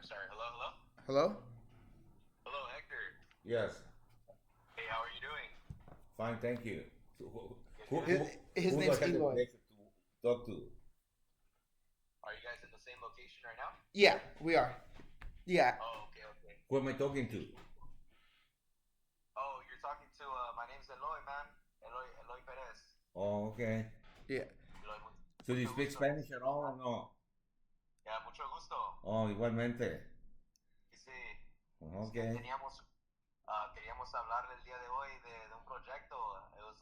sorry. Hello, hello, Hello? hello, Hector. Yes, Hey, how are you doing? fine, thank you. So Good, who, good. who, His who do I name's have the Eloy. pleasure to talk to? Are you guys in the same location right now? Yeah, we are. Yeah. Oh, okay, okay. Who am I talking to? Oh, you're talking to. My name's Eloy, man. Eloy Perez. Oh, okay. Yeah. Eloy, So do you mucho speak gusto. Spanish at all or no? Yeah, mucho gusto. Oh, igualmente. Y sí, es que Okay. queríamos hablar el día de hoy de un proyecto. It was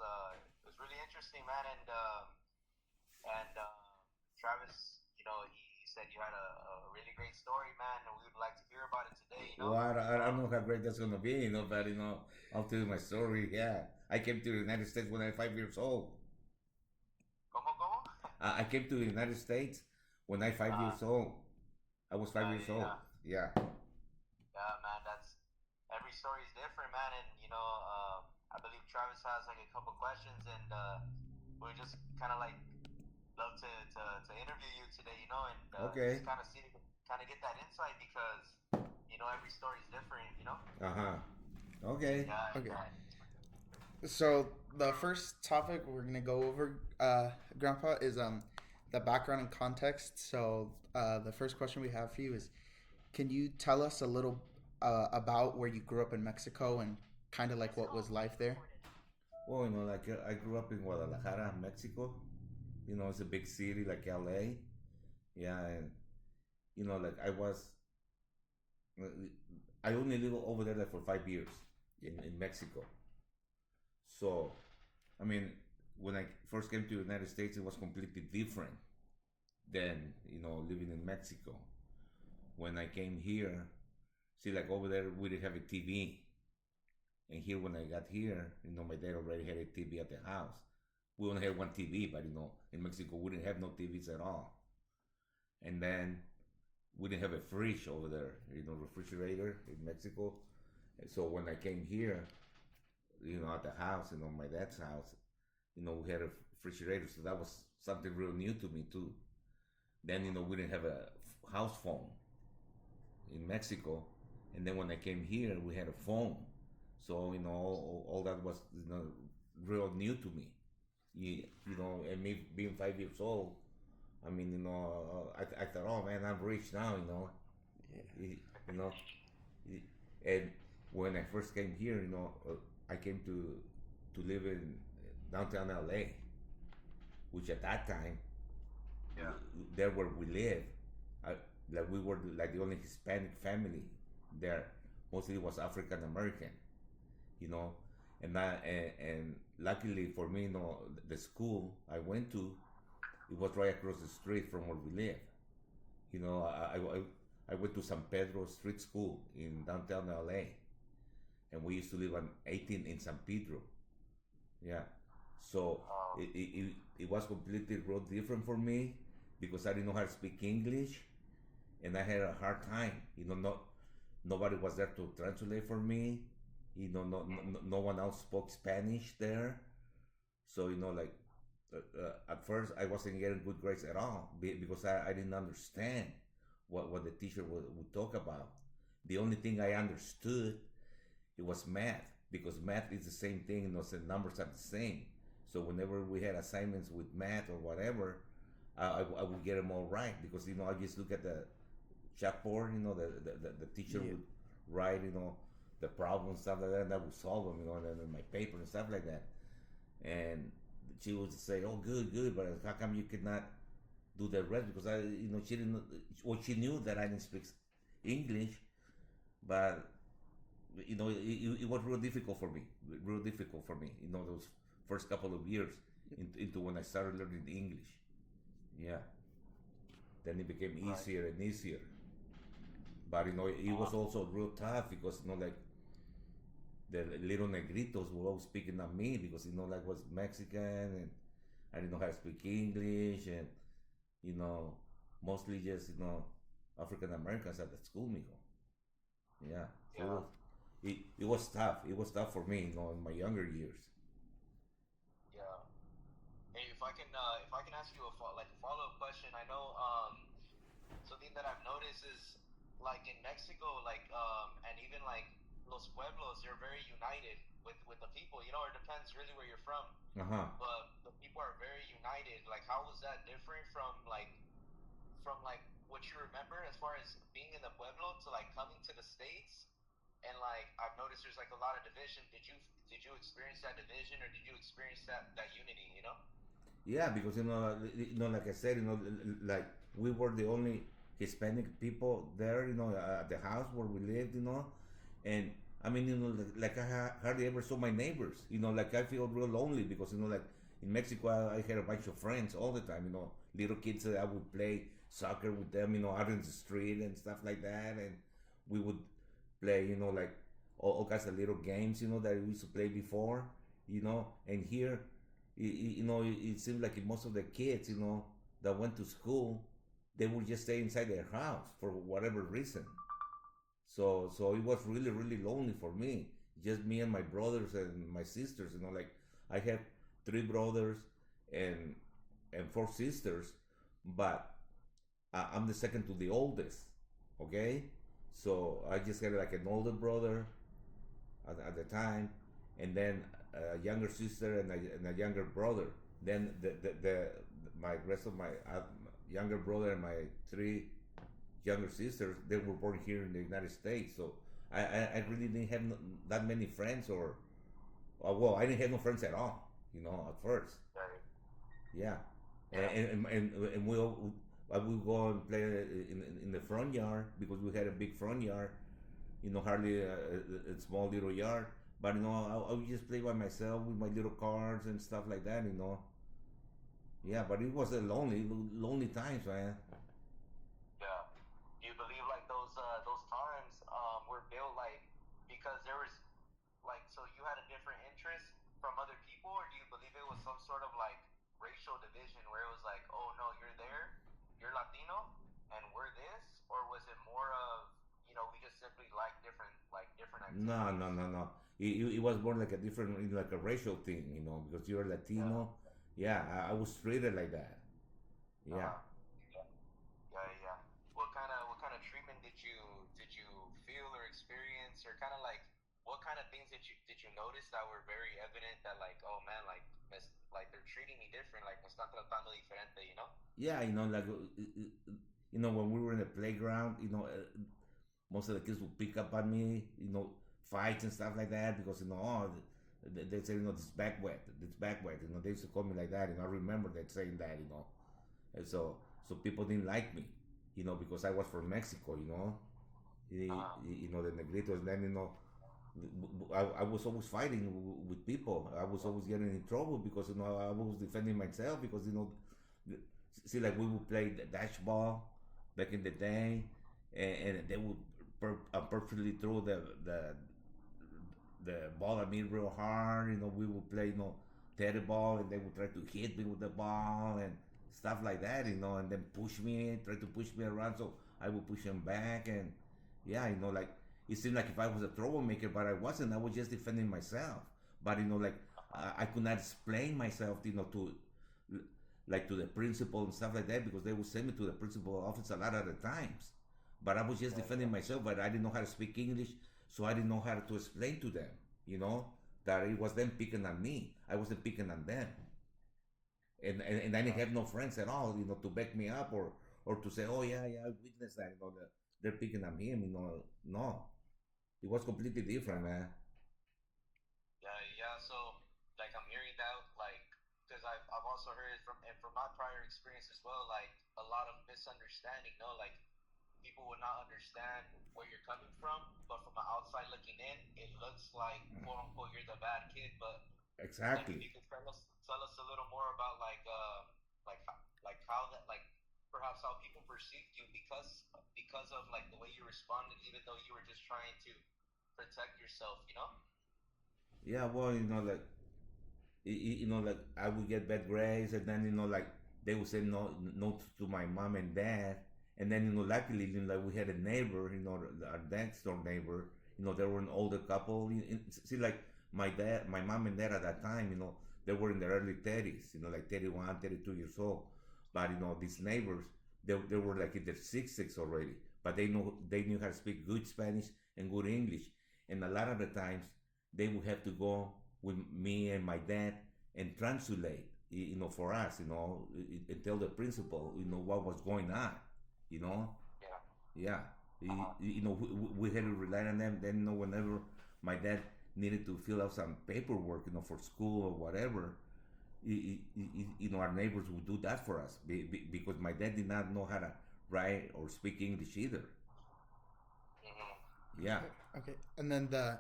really interesting, man. And Travis, he said you had a really great story, man, and we would like to hear about it today. Well, I don't Um, know how great that's gonna be, but I'll tell you my story. Yeah, I came to the United States when I was 5 years old. ¿Cómo? I came to the United States when I was five Uh, years old. I was five yeah, years yeah, yeah. old. Yeah. Yeah, man, that's every story is different, man. And I believe Travis has like a couple questions, and we just kind of like love to interview you today, and just Okay. kind of get that insight because every story is different, Uh huh. Okay. Yeah, Okay. yeah. So the first topic we're gonna go over, Grandpa, is the background and context. So the first question we have for you is, can you tell us a little about where you grew up in Mexico and kind of like what was life there? Well, like I grew up in Guadalajara, Mexico. It's a big city like LA. Yeah, and like uh, I only lived over there like for 5 years Yeah. in Mexico. So, I mean, when I first came to the United States, it was completely different than living in Mexico. When I came here, see, like over there, we didn't have a TV, and here when I got here, my dad already had a TV at the house. We only had one TV, but in Mexico we didn't have no TVs at all. And then we didn't have a fridge over there, refrigerator in Mexico. And so when I came here, at the house, my dad's house, we had a refrigerator. So that was something real new to me too. Then, we didn't have a house phone in Mexico. And then when I came here, we had a phone. So, all that was, real new to me. And me being 5 years old, I mean, I thought, oh man, I'm rich now, Yeah. you, you know, and when I first came here, I came to live in downtown LA, which at that time, Yeah. there where we live, I, like we were like the only Hispanic family there. Mostly it was African American, you know, and luckily for me, the school I went to, it was right across the street from where we live. I went to San Pedro Street School in downtown LA, and we used to live on 18 in San Pedro. Yeah. So it was completely real different for me because I didn't know how to speak English, and I had a hard time. Nobody was there to translate for me. No one else spoke Spanish there. So like at first I wasn't getting good grades at all because I didn't understand what the teacher would talk about. The only thing I understood, it was math, because math is the same thing. The numbers are the same. So whenever we had assignments with math or whatever, I would get them all right because I just look at the chalkboard. The teacher Yeah. would write the problems, stuff like that, and I would solve them, and then my paper and stuff like that. And she would say, "Oh, good, good, but how come you could not do the rest?" Because she didn't. Well, she knew that I didn't speak English, but it was real difficult for me. Real difficult for me. Those first couple of years into when I started learning English. Yeah. Then it became Right. easier and easier. But it was also real tough because like the little negritos were all speaking at me because like was Mexican, and I didn't know how to speak English, and you know mostly just African Americans at the school, mijo. Yeah, so Yeah. it was tough. It was tough for me, in my younger years. Yeah. Hey, if I can ask you like a follow up question, I know something that I've noticed is like in Mexico, and even like Los Pueblos, they're very united with the people. You know, it depends really where you're from, Uh huh. but the people are very united. Like, how was that different from what you remember as far as being in the Pueblo to like coming to the States? And like I've noticed there's like a lot of division. Did you experience that division or did you experience that unity? You know? Yeah, because like I said, like we were the only Hispanic people there, at the house where we lived, and I mean, like hardly ever saw my neighbors, like I feel real lonely because like in Mexico, I had a bunch of friends all the time, little kids that I would play soccer with them, out in the street and stuff like that, and we would play, like all kinds of little games, that we used to play before, and here it seems like most of the kids, that went to school, they would just stay inside their house for whatever reason. So it was really really lonely for me, just me and my brothers and my sisters. Like I have three brothers and four sisters, but I'm the second to the oldest. Okay, so I just had like an older brother at the time, and then a younger sister and a younger brother. Then my rest of my younger brother and my three younger sisters, they were born here in the United States. So I really didn't have that many friends, or well, I didn't have no friends at all. At first, Right. yeah, and Yeah. I would go and play in the front yard because we had a big front yard, hardly a small little yard. But I would just play by myself with my little cards and stuff like that. Yeah, but it was a lonely times, man. Yeah. Do you believe like those times were built like because there was like so you had a different interest from other people, or do you believe it was some sort of like racial division where it was like, oh no, you're there, you're Latino, and we're this, or was it more of we just simply like different No, activities? no, no, no. It was more like a different, like a racial thing, because you're Yeah. Latino. Yeah, I was treated like that. Yeah. Uh-huh. Yeah, yeah. What kind of treatment did you feel or experience, or kind of like what kind of things did you notice that were very evident that like, oh man, like they're treating me different, like me están tratando diferente, you know? Yeah, like, when we were in the playground, most of the kids would pick up on me, fights and stuff like that because, they say, this back wet, this back wet, they used to call me like that, I remember that saying that, and so people didn't like me, because I was from Mexico, the negritos, and then, I was always fighting with people. I was always getting in trouble because I was defending myself because see, like we would play the dash ball back in the day, and they would purposely throw the ball at me real hard. We would play teddy ball, and they would try to hit me with the ball and stuff like that. And then try to push me around, so I would push them back, and yeah, like it seemed like if I was a troublemaker, but I wasn't. I was just defending myself. But like I could not explain myself, to like to the principal and stuff like that because they would send me to the principal office a lot of the times. But I was just Yeah, defending yeah. myself, but I didn't know how to speak English, so I didn't know how to explain to them, that it was them picking on me. I wasn't picking on them, and I didn't Uh, have no friends at all, to back me up or to say, oh yeah, yeah, I witnessed that, that they're picking on him, no, it was completely different, man. yeah, yeah. So like I'm hearing that like because I've also heard it from my prior experience as well, like a lot of misunderstanding, no, like people would not understand where you're coming from, but from the outside looking in, it looks like quote unquote you're the bad kid. But like if Exactly. you could tell us a little more about like how that like perhaps how people perceived you because of like the way you responded, even though you were just trying to protect yourself, you know? Yeah, well, like like I would get bad grades, and then like they would say no to my mom and dad, and then luckily like we had a neighbor, our next door neighbor, they were an older couple. See, like my mom and dad at that time, they were in their early 30s, like 31, 32 years old, but these neighbors, they were like in their 60s already, but they knew how to speak good Spanish and good English. And a lot of the times they would have to go with me and my dad and translate, for us, and tell the principal, what was going on, you know. Yeah. Yeah, Uh-huh. we had to rely on them. Then, whenever my dad needed to fill out some paperwork, for school or whatever, our neighbors would do that for us because my dad did not know how to write or speak English either. Mm-hmm. Yeah. Okay, and then the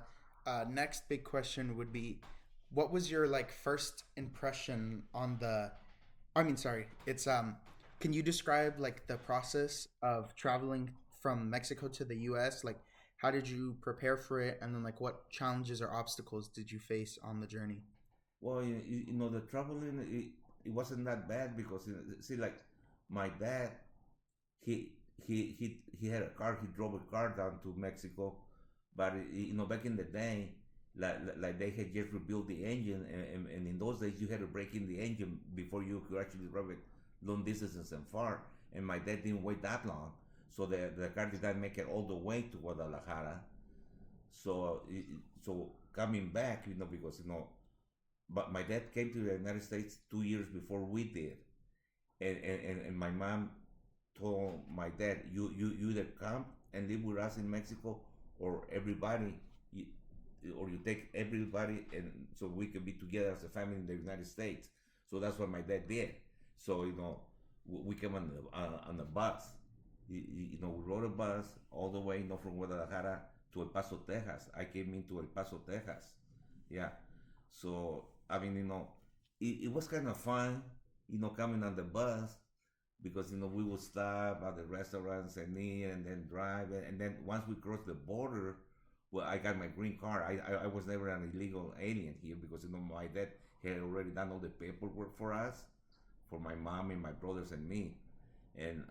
next big question would be, what was your like first impression on the? I mean, sorry, it's Can you describe like the process of traveling from Mexico to the U.S.? Like, how did you prepare for it, and then like what challenges or obstacles did you face on the journey? Well, the traveling, it wasn't that bad because, see, like my dad, he he had a car. He drove a car down to Mexico, but back in the day, like they had just rebuilt the engine, and in those days you had to break in the engine before you could actually drive it long distances and far. And my dad didn't wait that long, so the car did not make it all the way to Guadalajara. So so coming back, because but my dad came to the United States 2 years before we did, and my mom told my dad, you either come and live with us in Mexico, or everybody, you, or you take everybody, and so we can be together as a family in the United States. So that's what my dad did. So we came on the bus. We rode a bus all the way, from Guadalajara to El Paso, Texas. I came into El Paso, Texas. Yeah. So I mean, it was kind of fun, coming on the bus, because we would stop at the restaurants and eat and then drive, and then once we crossed the border, well, I got my green card. I was never an illegal alien here because my dad had already done all the paperwork for us, for my mom and my brothers and me, and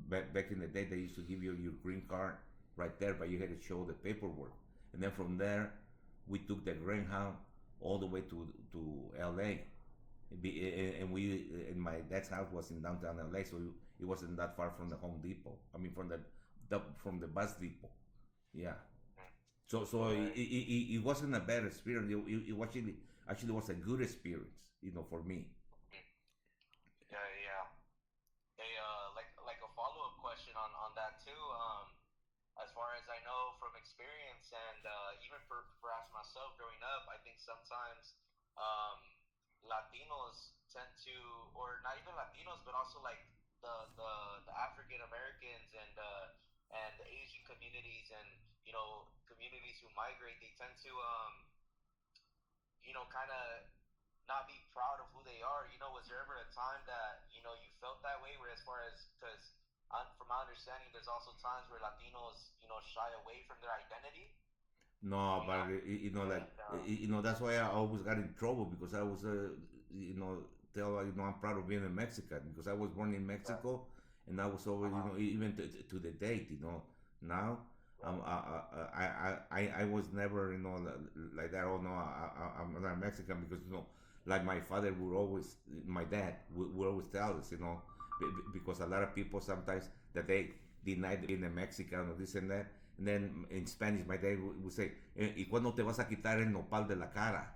back in the day they used to give you your green card right there, but you had to show the paperwork, and then from there we took the Greyhound all the way to L.A. And my dad's house was in downtown LA, so it wasn't that far from the Home Depot. I mean, from the bus depot. Yeah. So Right. it wasn't a bad experience. It actually was a good experience, for me. Yeah, yeah. Like a follow up question on that too. As far as I know from experience, and even for perhaps myself growing up, I think sometimes um, Latinos tend to, or not even Latinos, but also like the African Americans and the Asian communities, and communities who migrate, they tend to kind of not be proud of who they are. Was there ever a time that you felt that way? Where, as far as, because from my understanding, there's also times where Latinos shy away from their identity. No, You but know, like, and that's why I always got in trouble, because I was, tell I'm proud of being a Mexican, because I was born in right, Mexico, and I was always, uh-huh, even to the date, now. right, I was never, like that. Oh no, I'm not Mexican, because like my father would always, my dad would always tell us, because a lot of people sometimes that they deny being a Mexican or this and that. And then in Spanish, my dad would say, ¿Y cuándo te vas a quitar el nopal de la cara?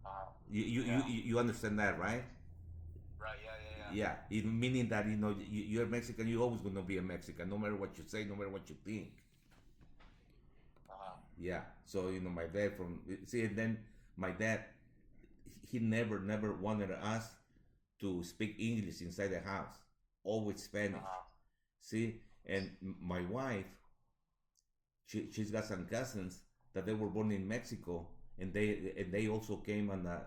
uh-huh, yeah, You understand that, right? right, yeah, yeah, yeah, Yeah, meaning that you're Mexican, you're always gonna be a Mexican, no matter what you say, no matter what you think. uh-huh, Yeah. So my dad from see, and then my dad, he never wanted us to speak English inside the house, always Spanish. uh-huh, See, and my wife, she's got some cousins that they were born in Mexico, and they also came on a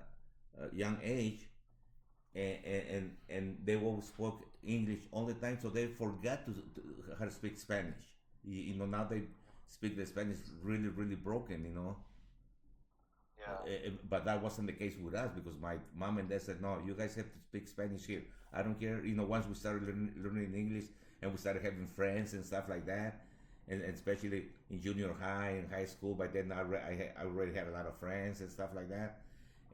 young age, and they always spoke English all the time, so they forgot to how to speak Spanish. Now they speak the Spanish really broken. yeah, But that wasn't the case with us, because my mom and dad said, no, you guys have to speak Spanish here. I don't care. Once we started learning English, and we started having friends and stuff like that, and especially in junior high and high school, by then I already had a lot of friends and stuff like that.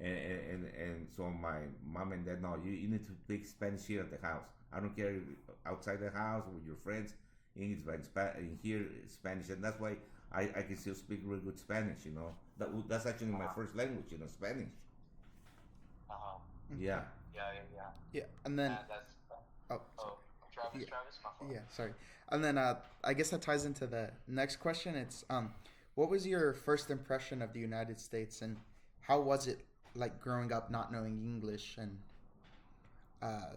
And so my mom and dad, no, you need to speak Spanish here at the house. I don't care outside the house with your friends. English, but in here Spanish, and that's why I can still speak really good Spanish. That's actually my Uh-huh. first language. Spanish. Uh-huh. Yeah. Okay. Yeah. Yeah, and then Man, that's oh, sorry. oh, Travis, Yeah, Travis, my fault. yeah, sorry. And then I guess that ties into the next question. It's what was your first impression of the United States, and how was it like growing up not knowing English and uh,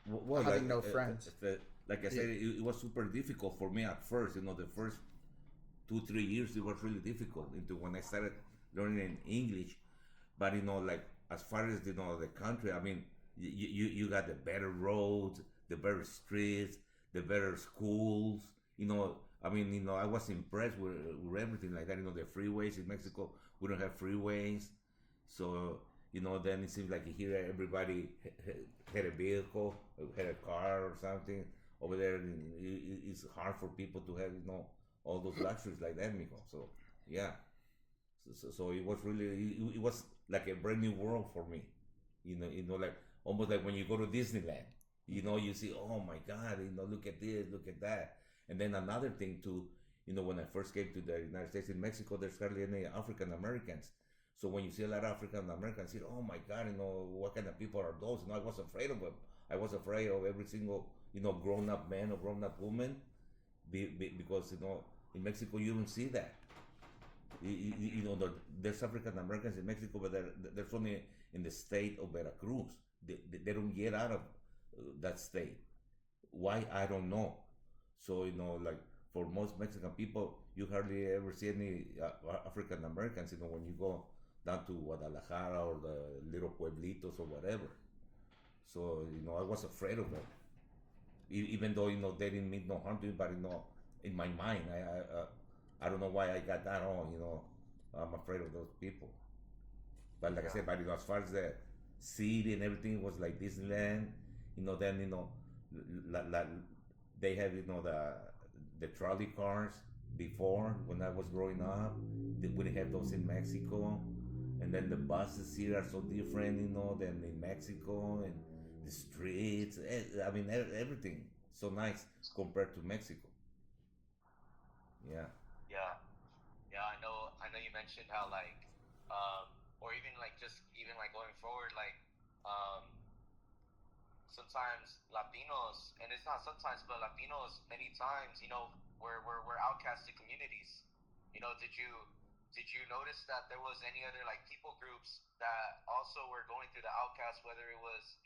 Well, having no friends? like I Yeah. said, it was super difficult for me at first. The first 2 3 years it was really difficult into when I started learning English. But like as far as the country, I mean, you got the better roads, the better streets, the better schools. I mean, I was impressed with everything like that. The freeways in Mexico, we don't have freeways, so then it seems like here everybody had a vehicle, had a car or something. Over there, it's hard for people to have all those luxuries like that, Mijo. So yeah, so it was really it was like a brand new world for me. Like almost like when you go to Disneyland. You see, oh my God, look at this, look at that. And then another thing too, when I first came to the United States, in Mexico, there's hardly any African Americans. So when you see a lot of African Americans, you say, oh my God, what kind of people are those? I was afraid of them. I was afraid of every single grown up man or grown up woman, because in Mexico you don't see that. There's African Americans in Mexico, but there's only in the state of Veracruz. They don't get out of that state. Why? I don't know. So like for most Mexican people, you hardly ever see any African Americans. When you go down to Guadalajara or the little pueblitos or whatever. So I was afraid of them, even though they didn't mean no harm to me. But in my mind, I don't know why I got that on. I'm afraid of those people. But like I Yeah. said, but as far as the city and everything was like Disneyland, then la, la, they have the trolley cars before when I was growing up. We didn't have those in Mexico, and then the buses here are so different, than in Mexico, and the streets. I mean, everything so nice compared to Mexico. Yeah. Yeah. Yeah, I know you mentioned how like or even like just even like going forward like um sometimes Latinos, and it's not sometimes, but Latinos many times, we're outcasted communities. Did you notice that there was any other like people groups that also were going through the outcast, whether it was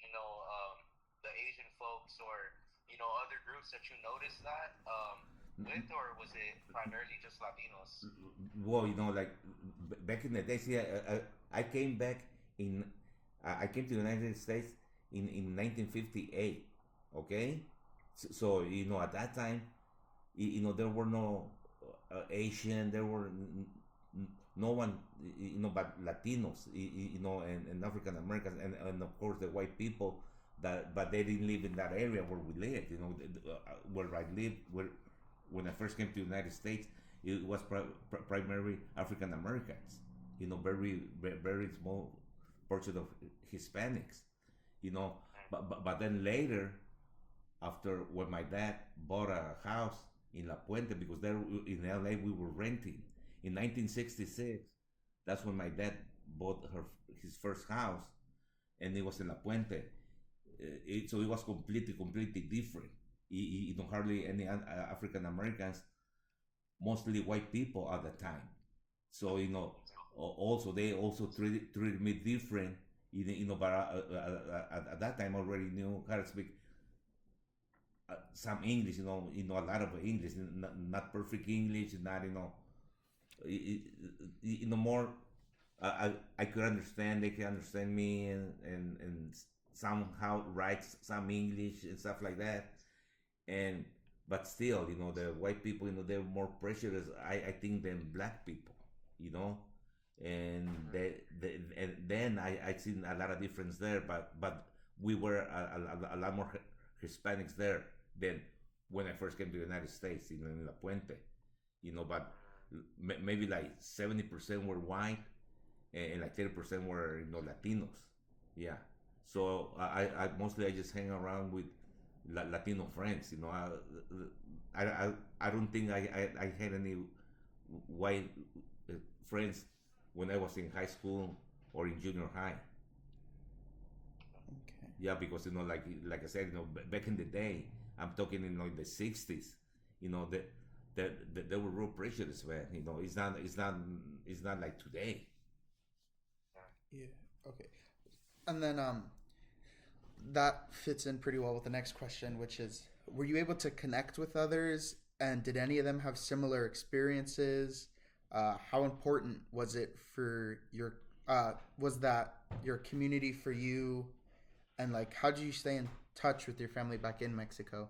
the Asian folks or other groups that you noticed that with, or was it primarily just Latinos? Well, like back in the days, yeah, I came back in, I came to the United States in 1958. Okay, so at that time, there were no Asian, there were no one, but Latinos, and African Americans, and of course the white people. But they didn't live in that area where we lived. Where I lived, when I first came to the United States, it was primarily African Americans. Very small portion of Hispanics. You know, but then later, after when my dad bought a house in La Puente, because there in LA we were renting in 1966. That's when my dad bought his first house, and it was in La Puente. So it was completely different. Hardly any African Americans, mostly white people at the time. So also they also treated me different. But at that time I already knew how to speak some English. A lot of English, not perfect English, not more. I could understand. They could understand me, and somehow write some English and stuff like that. And but still, the white people, they're more precious, I think, than black people. You know, and and then I seen a lot of difference there. But we were a lot more Hispanics there than when I first came to the United States in La Puente. But maybe like 70% were white, and like 30% were Latinos. Yeah. So I mostly I just hang around with Latino friends. I don't think I had any white uh, friends when I was in high school or in junior high. Okay. Yeah, because like I said, back in the day, I'm talking in the '60s. That they were real prejudice, man. It's not like today. Yeah. Okay. And then that fits in pretty well with the next question, which is, were you able to connect with others, and did any of them have similar experiences? How important was it for your was that your community for you, and like how did you stay in touch with your family back in Mexico?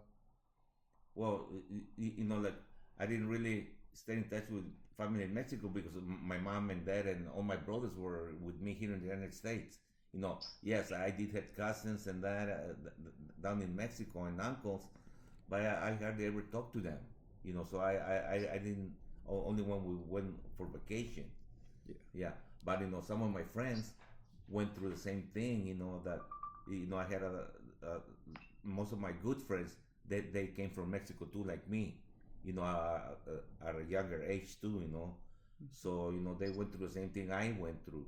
Well, like I didn't really stay in touch with family in Mexico because my mom and dad and all my brothers were with me here in the United States. Yes, I did have cousins and that down in Mexico and uncles, but I hardly ever talked to them. So I didn't. Only when we went for vacation. Yeah. Yeah, but some of my friends went through the same thing. That I had most of my good friends, they came from Mexico too, like me. At a younger age too. So they went through the same thing I went through.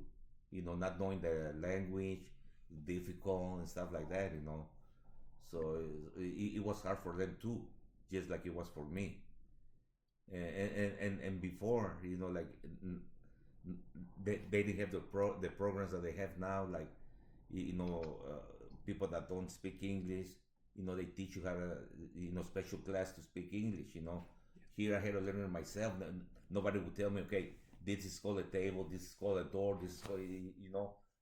Not knowing the language, difficult and stuff like that. So it was hard for them too, just like it was for me. And before, like they didn't have the programs that they have now, like people that don't speak English, they teach you how to, special class to speak English. Here I had to learn it myself. Nobody would tell me, okay, this is called a table, this is called a door, this is called,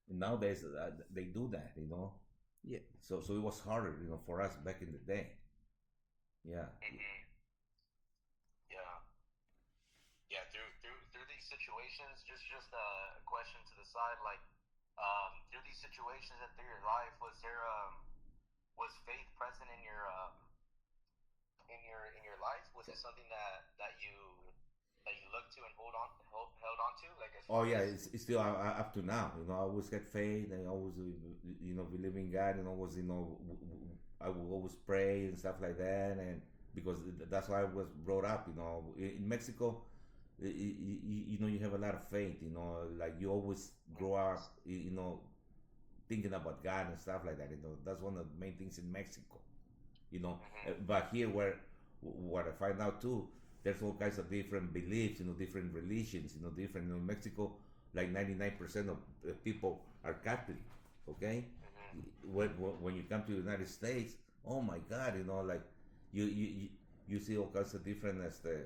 nowadays they do that. Yeah. So it was harder, for us back in the day. Yeah. Mm-hmm. Yeah. Yeah, through these situations, just a question to the side, like through these situations and through your life, was faith present in your life? Was it something that you look to and held on to, like as Oh far yeah, as it's still up to now. I always had faith. I always, believe in God, and always, I will always pray and stuff like that. And because that's why I was brought up. In Mexico, you have a lot of faith. Like you always grow up, thinking about God and stuff like that. That's one of the main things in Mexico. mm-hmm, But here, where what I find out too, there's all kinds of different beliefs, different religions, different. In Mexico, like 99% of people are Catholic. Okay, mm-hmm, when you come to the United States, oh my God, like you you you, you see all kinds of different as the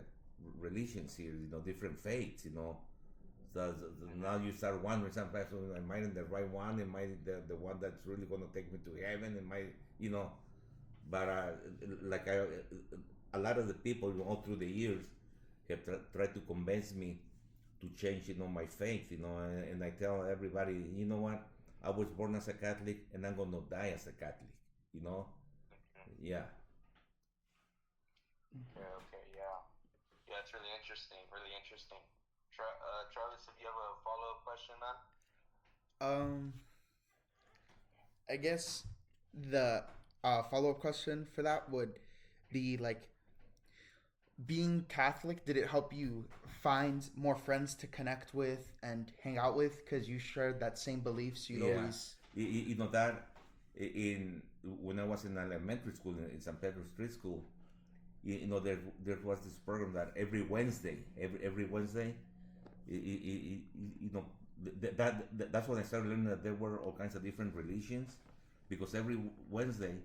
religions here, different faiths. So now you start wondering sometimes, am I in the right one? Am I the one that's really going to take me to heaven? Am I, you know? But like a lot of the people all through the years have tried to convince me to change, my faith, and I tell everybody, you know what? I was born as a Catholic, and I'm gonna die as a Catholic, you know? mm-hmm. Yeah. Okay, okay, yeah, yeah. It's really interesting, really interesting. Travis, if you have a follow up question, man. Um, I guess the follow up question for that would be like, being Catholic, did it help you find more friends to connect with and hang out with because you shared that same beliefs? You'd Yeah, always. you know that in when I was in elementary school in San Pedro Street School, there was this program that every Wednesday, you know, that's when I started learning that there were all kinds of different religions, because every Wednesday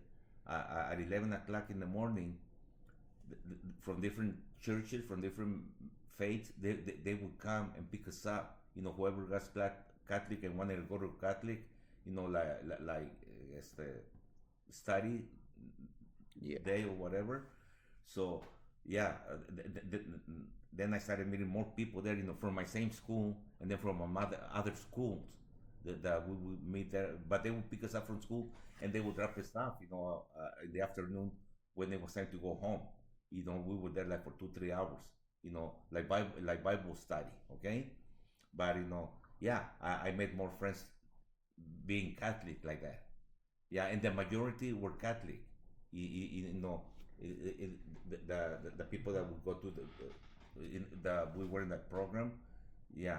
at 11 o'clock in the morning, from different churches, from different faiths, they would come and pick us up. Whoever was Catholic and wanted to go to Catholic, like este, study Yeah. day or whatever. So yeah, then I started meeting more people there, from my same school, and then from my other schools that we would meet there. But they would pick us up from school, and they would drop us off, in the afternoon when it was time to go home. We were there like for 2 3 hours, like Bible study. Okay, but yeah, I made more friends being Catholic like that. Yeah, and the majority were Catholic. You know, the people that would go to the we were in that program, yeah.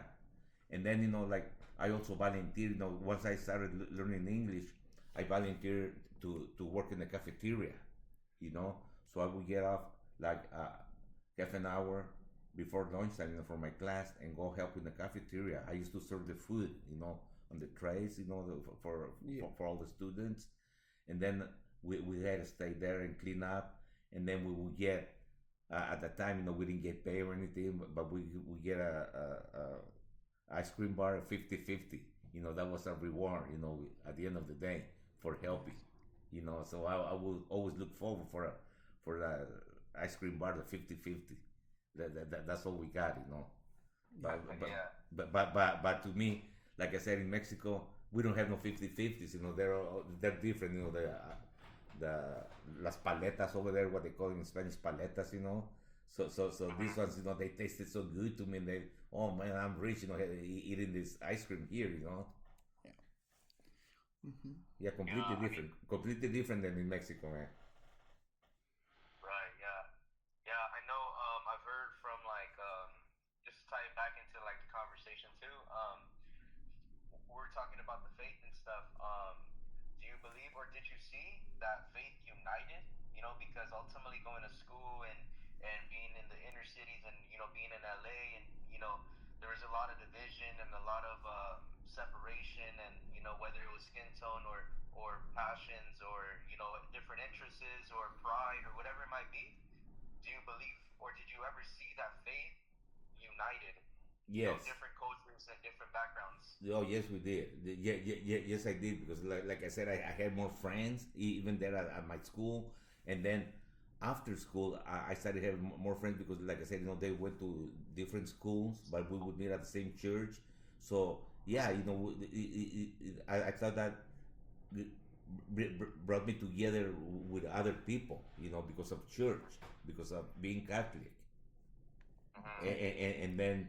And then like I also volunteered. Once I started learning English, I volunteered to work in the cafeteria. So I would get off like half an hour before lunchtime, for my class, and go help in the cafeteria. I used to serve the food, on the trays, Yeah. for all the students, and then we had to stay there and clean up, and then we would get at the time, we didn't get paid or anything, but we get a ice cream bar at 50-50. That was a reward, at the end of the day for helping. So I will always look forward for the ice cream bar, the 50-50. That's all we got, Yeah. but but Yeah. but to me, like I said, in Mexico, we don't have no 50-50s. They're different. The las paletas over there, what they call in Spanish paletas. So these ones, they tasted so good to me. And they, oh man, I'm rich. Eating this ice cream here. Yeah. Hmm. Yeah, Yeah. I mean, completely different than in Mexico, man. right. Yeah. Yeah. I know. I've heard from like just to tie it back into like the conversation too. We're talking about the faith and stuff. Do you believe or did you see that faith united? Because ultimately going to school and being in the inner cities and being in LA and there was a lot of division and a lot of separation and whether it was skin tone or passions or different interests or pride or whatever it might be. Do you believe or did you ever see that faith united? Yes. Different cultures and different backgrounds. Oh, yes, we did. Yeah, yeah, yeah, yes, I did, because like I said, I had more friends, even there at my school, and then after school, I started having more friends because, like I said, they went to different schools, but we would meet at the same church. So yeah, I thought that brought me together with other people, because of church, because of being Catholic, Mm-hmm. and then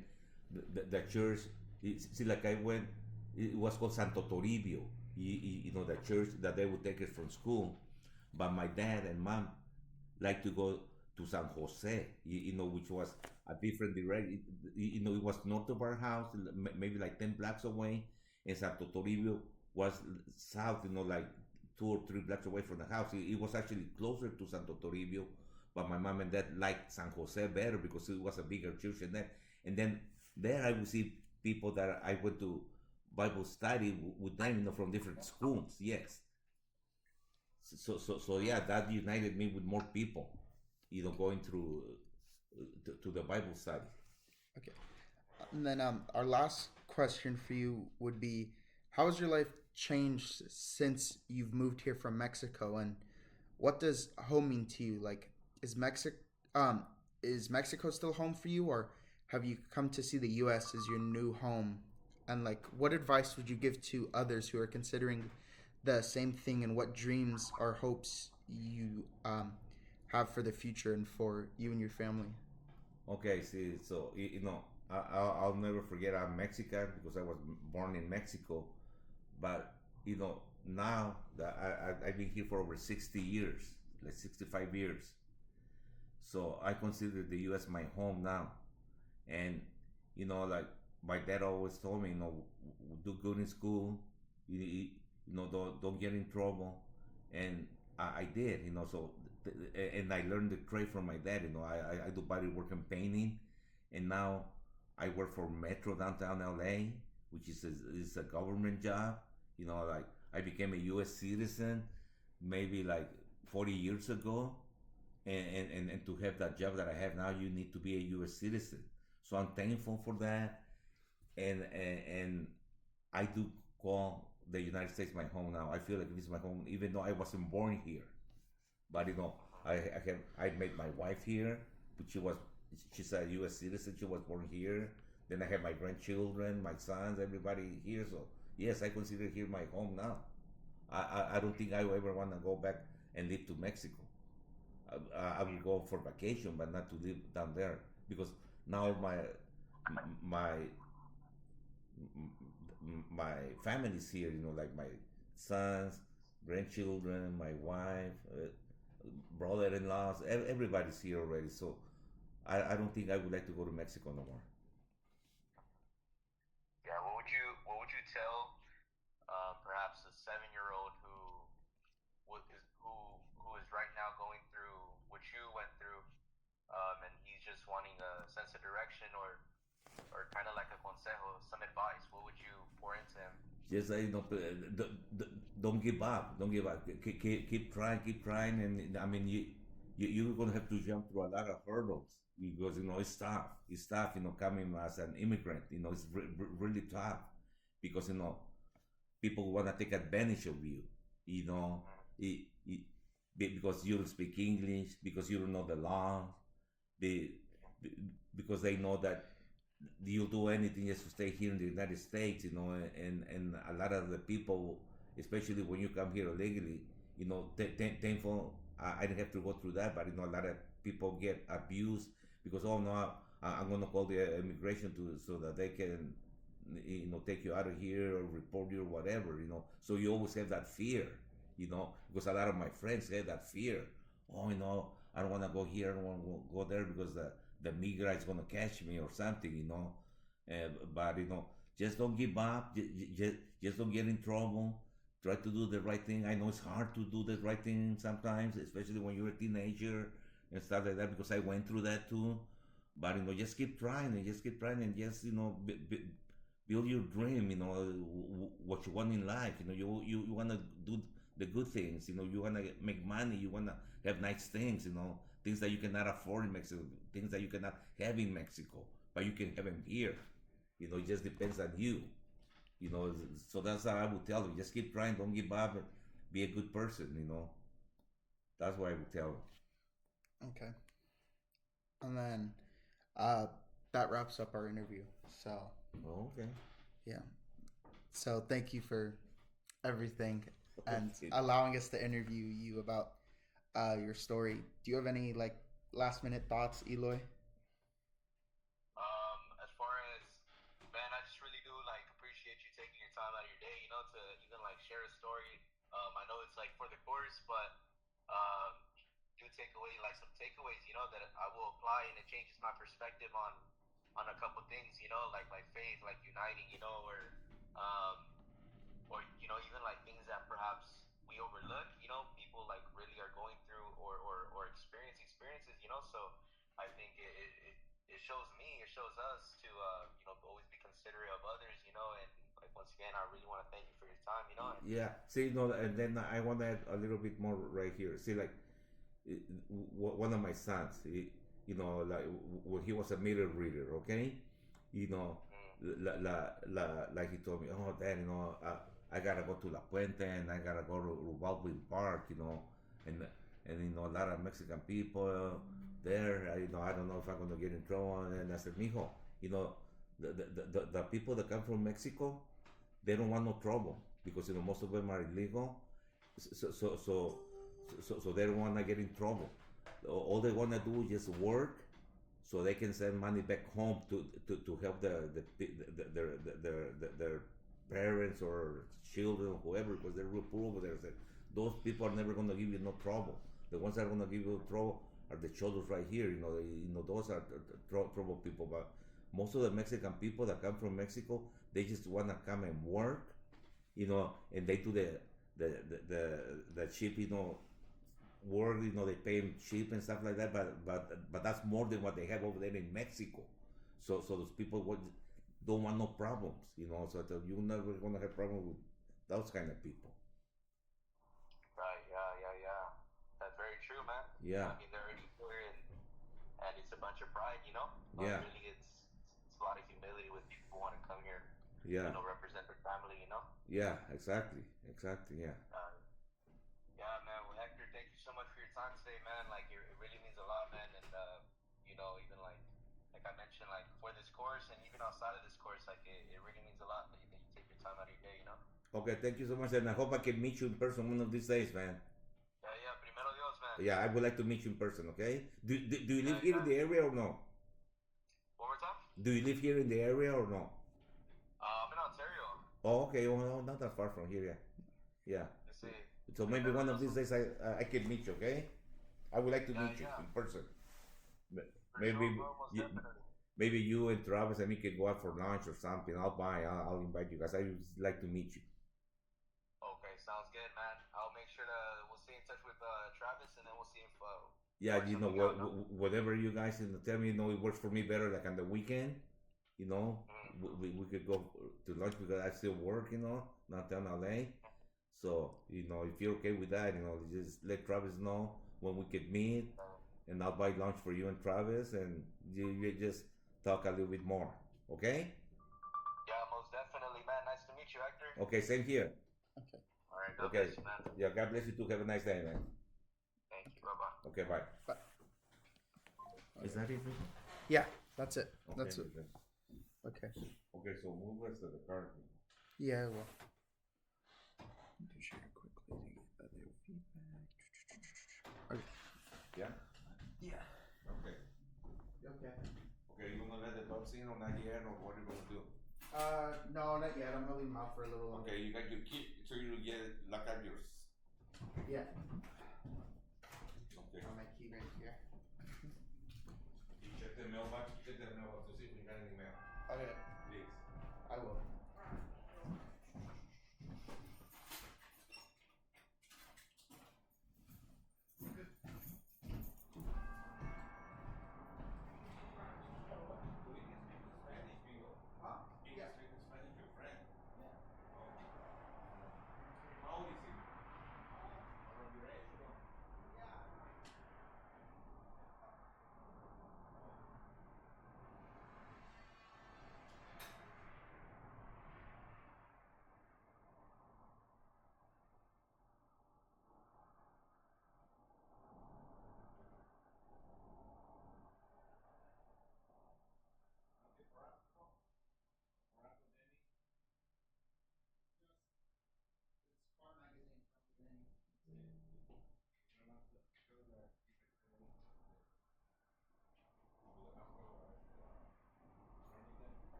the church. See, like I went, it was called Santo Toribio. The church that they would take us from school. But my dad and mom liked to go to San Jose, which was a different direct. It was north of our house, maybe like 10 blocks away, and Santo Toribio was south, like 2 or 3 blocks away from the house. It was actually closer to Santo Toribio, but my mom and dad liked San Jose better because it was a bigger church than that. And then there I would see people that I went to Bible study with them, from different schools. Yes. So yeah, that united me with more people, going through to the Bible study. Okay. And then our last question for you would be, how has your life changed since you've moved here from Mexico, and what does home mean to you? Like, is Mexico um is Mexico still home for you, or have you come to see the U.S. as your new home? And like, what advice would you give to others who are considering the same thing, and what dreams or hopes you have for the future and for you and your family? Okay, see, so I'll never forget I'm Mexican because I was born in Mexico, but now that I've been here for over 60 years, like 65 years, so I consider the U.S. my home now. And like my dad always told me, do good in school, don't get in trouble, and I did, so and I learned the trade from my dad. I do body work and painting, and now I work for Metro downtown LA, which is a government job. Like I became a U.S. citizen maybe like 40 years ago, and to have that job that I have now, you need to be a U.S. citizen. So I'm thankful for that, and I do call the United States my home now. I feel like this is my home, even though I wasn't born here. But I met my wife here, but she's a U.S. citizen. She was born here. Then I have my grandchildren, my sons, everybody here. So yes, I consider here my home now. I don't think I will ever want to go back and live to Mexico. I will go for vacation, but not to live down there because now my my family's here. Like my sons, grandchildren, my wife, brother-in-laws, everybody's here already. So I don't think I would like to go to Mexico no more. Yeah, what would you tell perhaps a 7-year-old who is right now going through what you went through, and he's just wanting a sense of direction or kind of like a consejo, some advice? What would you pour into him? Just don't give up. Don't give up. Keep trying. Keep trying. And I mean, you're gonna have to jump through a lot of hurdles because it's tough. It's tough. Coming as an immigrant, it's really tough because people want to take advantage of you. You know, it, it, because you don't speak English, because you don't know the law, they, because they know that you'll do anything just to stay here in the United States, and a lot of the people, especially when you come here illegally, thankful I didn't have to go through that, but a lot of people get abused because oh no, I'm gonna call the immigration to so that they can take you out of here or report you or whatever, so you always have that fear, because a lot of my friends have that fear. Oh, I don't want to go here, I don't want to go there because the migra is going to catch me or something, but just don't give up, just don't get in trouble, try to do the right thing. I know it's hard to do the right thing sometimes, especially when you're a teenager and stuff like that, because I went through that too. But just keep trying and just keep trying and just build your dream, what you want in life. You want to do the good things, you want to make money, you want to have nice things, things that you cannot afford in Mexico, things that you cannot have in Mexico, but you can have them here. It just depends on you. So that's how I would tell them. Just keep trying, don't give up, and be a good person. That's what I would tell them. Okay. And then uh, that wraps up our interview. So, Oh, okay. yeah. So, thank you for everything and Okay. allowing us to interview you about your story. Do you have any last minute thoughts, Eloy? As far as, man, I just really do appreciate you taking your time out of your day, to even share a story. I know it's for the course, but do take away some takeaways, that I will apply, and it changes my perspective on a couple things, like my faith, uniting, um, or even things that perhaps we overlook, people really are going through or experiences, so I think it shows me, it shows us to always be considerate of others, and once again I really want to thank you for your time, and Yeah. See, and then I want to add a little bit more right here. See, one of my sons, like when he was a middle reader, okay, you know, like he told me, oh, Dad, I gotta go to La Puente and I gotta go to Baldwin Park, and a lot of Mexican people there. I don't know if I'm gonna get in trouble. And I said, mijo, you know, the people that come from Mexico, they don't want no trouble because most of them are illegal, so so so so they don't want to get in trouble. All they want to do is just work, so they can send money back home to help their parents or children or whoever, because they're real poor over there. So those people are never going to give you no trouble. The ones that are going to give you trouble are the children right here. Those are trouble people. But most of the Mexican people that come from Mexico, they just want to come and work, and they do the cheap, work, they pay them cheap and stuff like that, but that's more than what they have over there in Mexico. So those people don't want no problems, so you're never gonna have problem with those kind of people. right, yeah, that's very true, man. Yeah, I mean, they're already here, and it's a bunch of pride, yeah, really it's a lot of humility with people who want to come here, yeah, represent their family, yeah, exactly, yeah. uh, Yeah, man. Well, Hector, thank you so much for your time today, man. It really means a lot, man. And even like I mentioned, for this course and even outside of this course, it really means a lot that you take your time out of your day. Okay, thank you so much, and I hope I can meet you in person one of these days, man. Yeah. Primero Dios, man. Yeah, I would like to meet you in person. Okay, do you live here in Yeah. the area or no? One more time. Do you live here in the area or no? I'm in Ontario. Oh, okay, well, no, not that far from here. Yeah, Let's see. so maybe Primero one of Dios. these days I can meet you. Okay. I would like to Yeah, meet you yeah. in person. For Maybe sure, bro. Most you, definitely. maybe you and Travis and me could go out for lunch or something. I'll invite you guys. I would like to meet you. Okay, sounds good, man. I'll make sure to we'll stay in touch with Travis, and then we'll see if we Yeah, work you know something out. No. whatever you guys tell me. It works for me better. Like on the weekend, you know, Mm-hmm. we could go to lunch because I still work. Not down LA. So if you're okay with that, just let Travis know when we could meet, and I'll buy lunch for you and Travis, and you just talk a little bit more. Okay? Yeah, most definitely, man. Nice to meet you, Hector. Okay, same here. Okay. All right, God Okay. bless you, man. Yeah, God bless you too. Have a nice day, man. Thank you. Bye bye. Okay, bye. Bye. Is that it? Yeah, that's it. Okay. That's it. Okay. Okay, so move us to the car. Yeah, well. To share quickly to get other feedback. Okay. Yeah? Yeah. Okay. Okay. Okay, you gonna let the dogs in or not yet, or what are you gonna do? No, not yet. I'm gonna leave them out for a little longer. Okay, you got your key, so you get lock out yours. Yeah. Okay. My key right here. You check the mailbox to see if we got any mail. Okay. Please. I will. Huh? Yeah. Spanish, your friend. Yeah. How old is he? Around your age or no?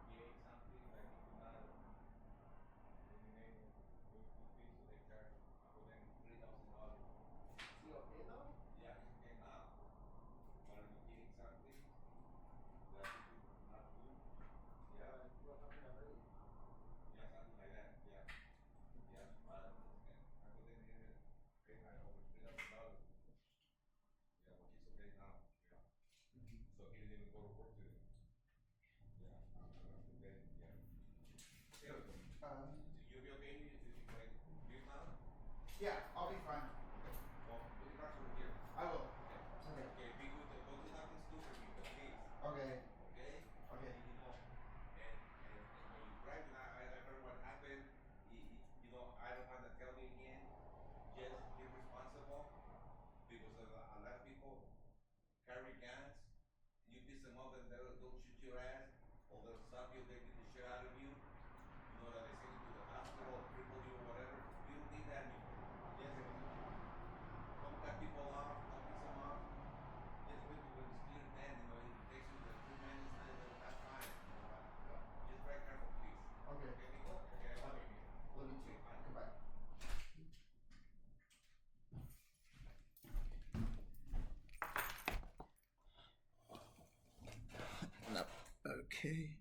He ate something that he could not eliminate with food fees, so they charged Uncle Danny $3,000. Is he okay though? Yeah, he's okay now. But I mean, he ate something that he could not do. Yeah, yeah, something like that. Yeah, yeah. But Uncle Danny didn't pay like over $3,000. Yeah, but he's okay now. Yeah. So he didn't even go to work today. Yeah, Uncle Danny. Yeah. Okay, you'll be okay if I leave now? Yeah, I'll be fine. Okay. Well, put your cards over here. I will. Okay. Okay. Okay, be good. Don't do nothing stupid, people, please. Okay. Okay? Okay. And when you drive, and I heard what happened, I don't want to tell you again, just be responsible, because a lot of people carry guns, you piss them off and they'll shoot your ass, or they'll stop you, they beat the shit out of you, that they send you to the hospital, cripple you or whatever. You don't need that anymore. Just don't cut people off, don't piss them off. Just wait till when it's clear then, if it takes you the 2 minutes, that's fine, but just drive careful, please. Okay. Okay, amigo? Okay, I love you, amigo. Love you too. Okay, bye. Goodbye. No. Okay.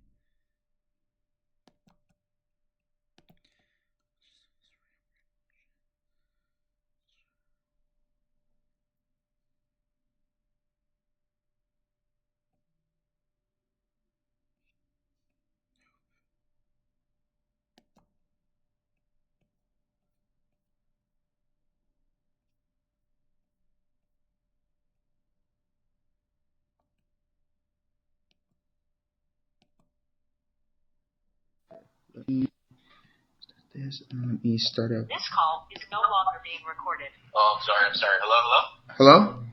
Let me start this and let me start up. This call is no longer being recorded. Oh, I'm sorry. Hello, hello. Hello?